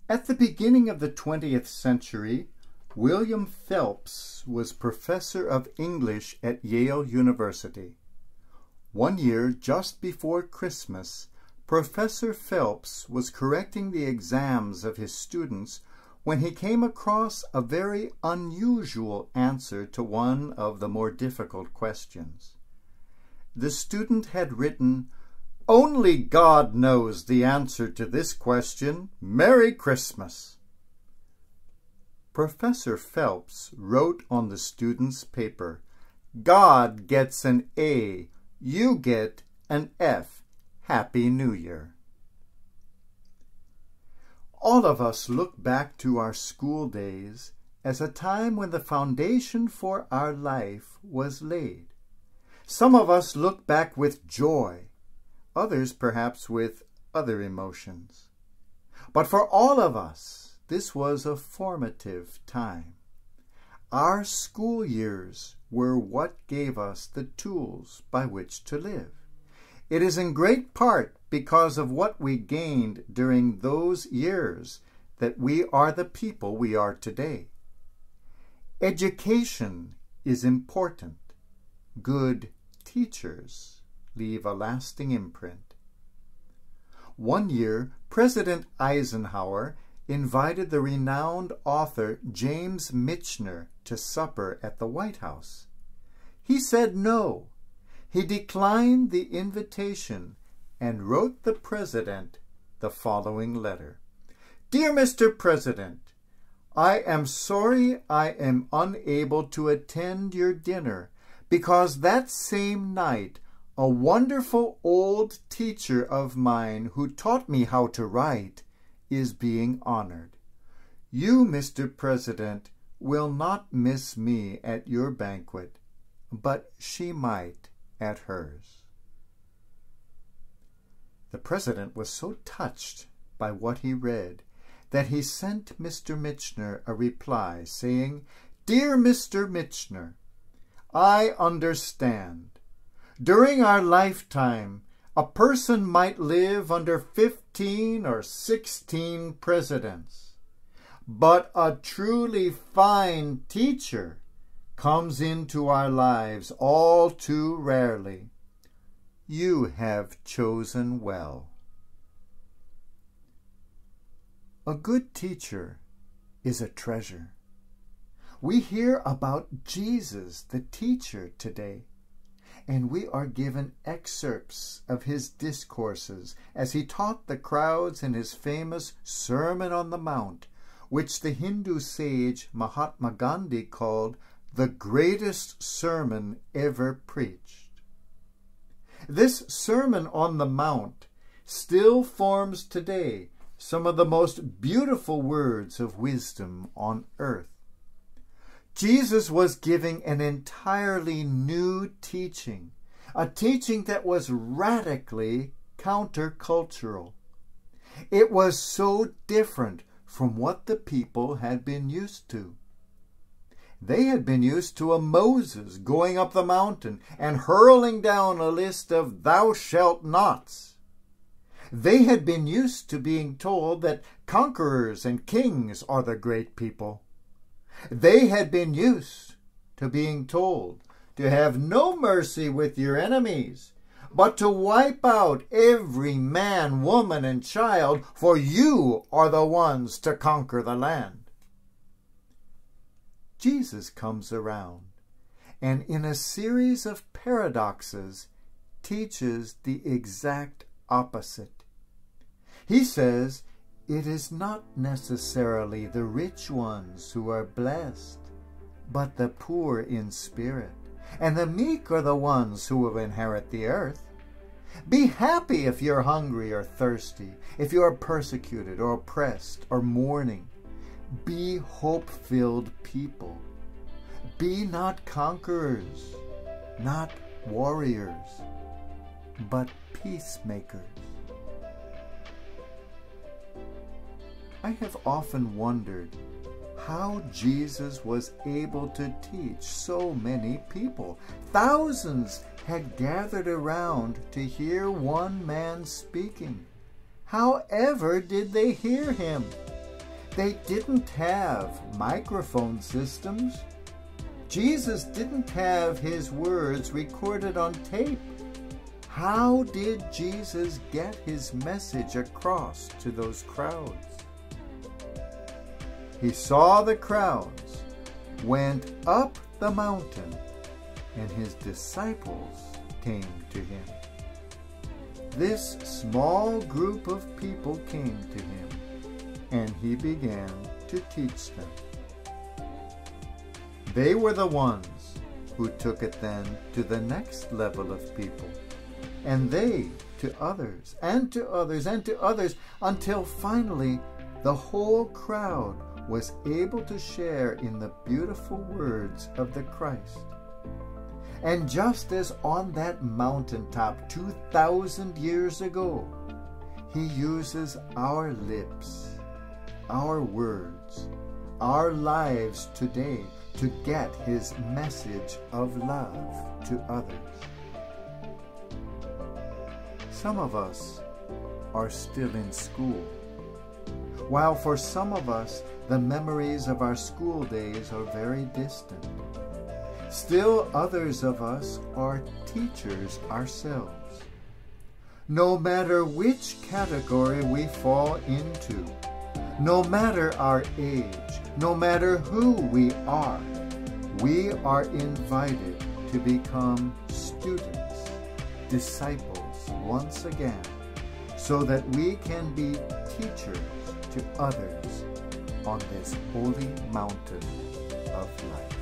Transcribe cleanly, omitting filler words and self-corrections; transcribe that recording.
At the beginning of the 20th century, William Phelps was professor of English at Yale University. One year, just before Christmas, Professor Phelps was correcting the exams of his students when he came across a very unusual answer to one of the more difficult questions. The student had written, "Only God knows the answer to this question. Merry Christmas." Professor Phelps wrote on the student's paper, "God gets an A, you get an F. Happy New Year." All of us look back to our school days as a time when the foundation for our life was laid. Some of us look back with joy, others perhaps with other emotions. But for all of us, this was a formative time. Our school years were what gave us the tools by which to live. It is in great part because of what we gained during those years that we are the people we are today. Education is important. Good teachers leave a lasting imprint. One year, President Eisenhower invited the renowned author James Michener to supper at the White House. He said no. He declined the invitation and wrote the president the following letter. "Dear Mr. President, I am sorry I am unable to attend your dinner because that same night a wonderful old teacher of mine who taught me how to write is being honored. You, Mr. President, will not miss me at your banquet, but she might at hers." The president was so touched by what he read that he sent Mr. Michener a reply saying, "Dear Mr. Michener, I understand. During our lifetime, a person might live under 15 or 16 presidents, but a truly fine teacher comes into our lives all too rarely. You have chosen well." A good teacher is a treasure. We hear about Jesus, the teacher, today, and we are given excerpts of his discourses as he taught the crowds in his famous Sermon on the Mount, which the Hindu sage Mahatma Gandhi called the greatest sermon ever preached. This Sermon on the Mount still forms today some of the most beautiful words of wisdom on earth. Jesus was giving an entirely new teaching, a teaching that was radically countercultural. It was so different from what the people had been used to. They had been used to a Moses going up the mountain and hurling down a list of "thou shalt nots." They had been used to being told that conquerors and kings are the great people. They had been used to being told to have no mercy with your enemies, but to wipe out every man, woman, and child, for you are the ones to conquer the land. Jesus comes around and in a series of paradoxes teaches the exact opposite. He says, it is not necessarily the rich ones who are blessed, but the poor in spirit, and the meek are the ones who will inherit the earth. Be happy if you're hungry or thirsty, if you are persecuted or oppressed or mourning. Be hope-filled people. Be not conquerors, not warriors, but peacemakers. I have often wondered how Jesus was able to teach so many people. Thousands had gathered around to hear one man speaking. However did they hear him? They didn't have microphone systems. Jesus didn't have his words recorded on tape. How did Jesus get his message across to those crowds? He saw the crowds, went up the mountain, and his disciples came to him. This small group of people came to him, and he began to teach them. They were the ones who took it then to the next level of people, and they to others, and to others, and to others, until finally the whole crowd was able to share in the beautiful words of the Christ. And just as on that mountaintop 2,000 years ago, he uses our lips, our words, our lives today to get his message of love to others. Some of us are still in school, while for some of us the memories of our school days are very distant. Still others of us are teachers ourselves. No matter which category we fall into, no matter our age, no matter who we are invited to become students, disciples once again, so that we can be teachers to others on this holy mountain of life.